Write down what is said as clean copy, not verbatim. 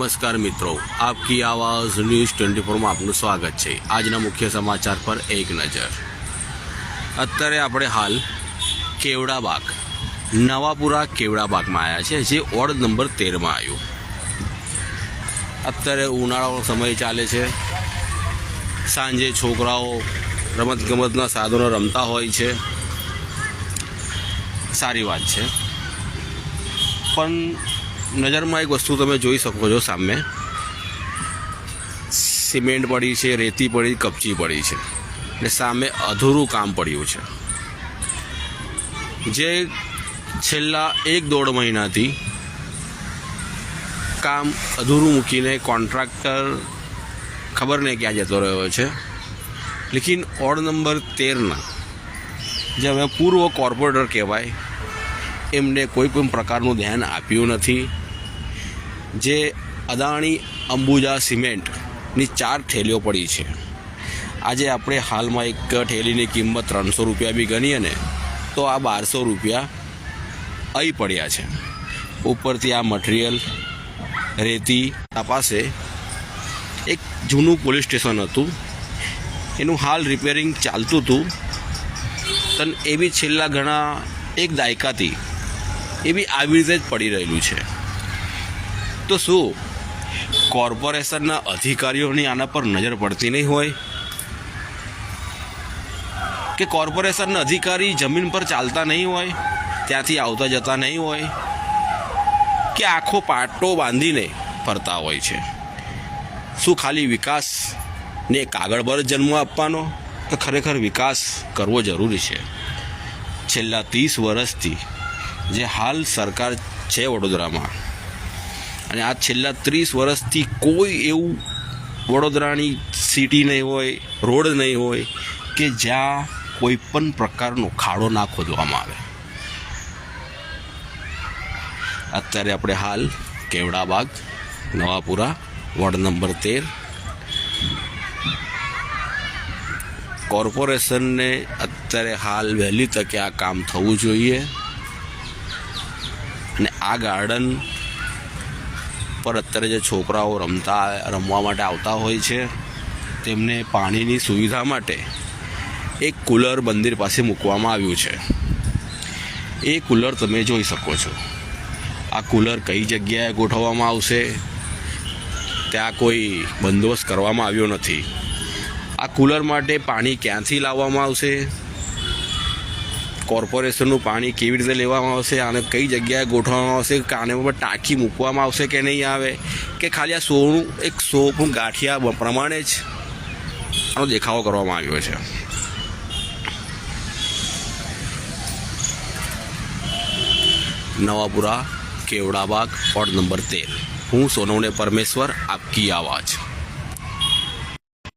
नमस्कार मित्रों, आपकी आवाज़ न्यूज़ 24 में आपનું સ્વાગત છે। આજના મુખ્ય સમાચાર પર એક નજર। અત્યારે આપણે હાલ કેવડાબાગ નવાપુરા કેવડાબાગમાં આવ્યા છે, જે વોર્ડ નંબર 13માં આવ્યું। અત્યારે ઉનાળાનો સમય ચાલે છે, સાંજે છોકરાઓ રમતગમતના સાધનો રમતા હોય છે, સારી વાત છે। પણ નજરમાં એક વસ્તુ તમે જોઈ શકો છો, સામે સિમેન્ટ પડી છે, રેતી પડી, કપચી પડી છે ને સામે અધૂરું કામ પડ્યું છે, જે છેલ્લા 1-1.5 મહિનાથી કામ અધૂરું મૂકીને કોન્ટ્રાક્ટર ખબર નહીં ક્યાં જતો રહ્યો છે। લેકિન વોર્ડ નંબર 13ના જે હવે પૂર્વ કોર્પોરેટર કહેવાય, એમને કોઈ પણ પ્રકારનું ધ્યાન આપ્યું નથી। જે અદાણી અંબુજા સિમેન્ટની 4 થેલીઓ પડી છે। આજે આપણે હાલમાં એક થેલીની કિંમત 300 રૂપિયા બી ગણીએ ને તો આ 1200 રૂપિયા અહીં પડ્યા છે। ઉપરથી આ મટીરિયલ રેતી પાસે એક જૂનું પોલીસ સ્ટેશન હતું, એનું હાલ રિપેરિંગ ચાલતું હતું, પણ એ બી છેલ્લા ઘણા 1 દાયકાથી એ બી આવી રીતે જ પડી રહેલું છે। તો શું કોર્પોરેશનના અધિકારીઓની આના પર નજર પડતી નહીં હોય? કે કોર્પોરેશનના અધિકારી જમીન પર ચાલતા નહીં હોય, ત્યાંથી આવતા જતા નહીં હોય, કે આખો પાટો બાંધીને ફરતા હોય છે? શું ખાલી વિકાસને કાગળ પર જન્મ આપવાનો, કે ખરેખર વિકાસ કરવો જરૂરી છે? છેલ્લા 30 વર્ષથી જે હાલ સરકાર છે વડોદરામાં, અને આ છેલ્લા 30 વર્ષથી કોઈ એવું વડોદરાની સિટી નહીં હોય, રોડ નહીં હોય કે જ્યાં કોઈ પણ પ્રકારનો ખાડો ના ખોદવામાં આવે। અત્યારે આપણે હાલ કેવડાબાગ નવાપુરા વોર્ડ નંબર 13 કોર્પોરેશનને અત્યારે હાલ વહેલી તકે આ કામ થવું જોઈએ, અને આ ગાર્ડન પર અત્યારે જે છોકરાઓ રમવા માટે આવતા હોય છે, તેમને પાણીની સુવિધા માટે એક કુલર મંદિર પાસે મૂકવામાં આવ્યું છે। એ કુલર તમે જોઈ શકો છો। આ કુલર કઈ જગ્યાએ ગોઠવવામાં આવશે, ત્યાં કોઈ બંદોબસ્ત કરવામાં આવ્યો નથી। આ કુલર માટે પાણી ક્યાંથી લાવવામાં આવશે, કોર્પોરેશનનું પાણી કેવી રીતે લેવામાં આવશે, આને કઈ જગ્યાએ ગોઠવવામાં આવશે, કે આને પર ટાંકી મૂકવામાં આવશે કે નહીં આવે, કે ખાલી આ સોનું એક ગાંઠિયા પ્રમાણે જ આનો દેખાવો કરવામાં આવ્યો છે। નવાપુરા કેવડાબાગ વોર્ડ નંબર 13, હું સોનવણે પરમેશ્વર, આપકી આવાજ।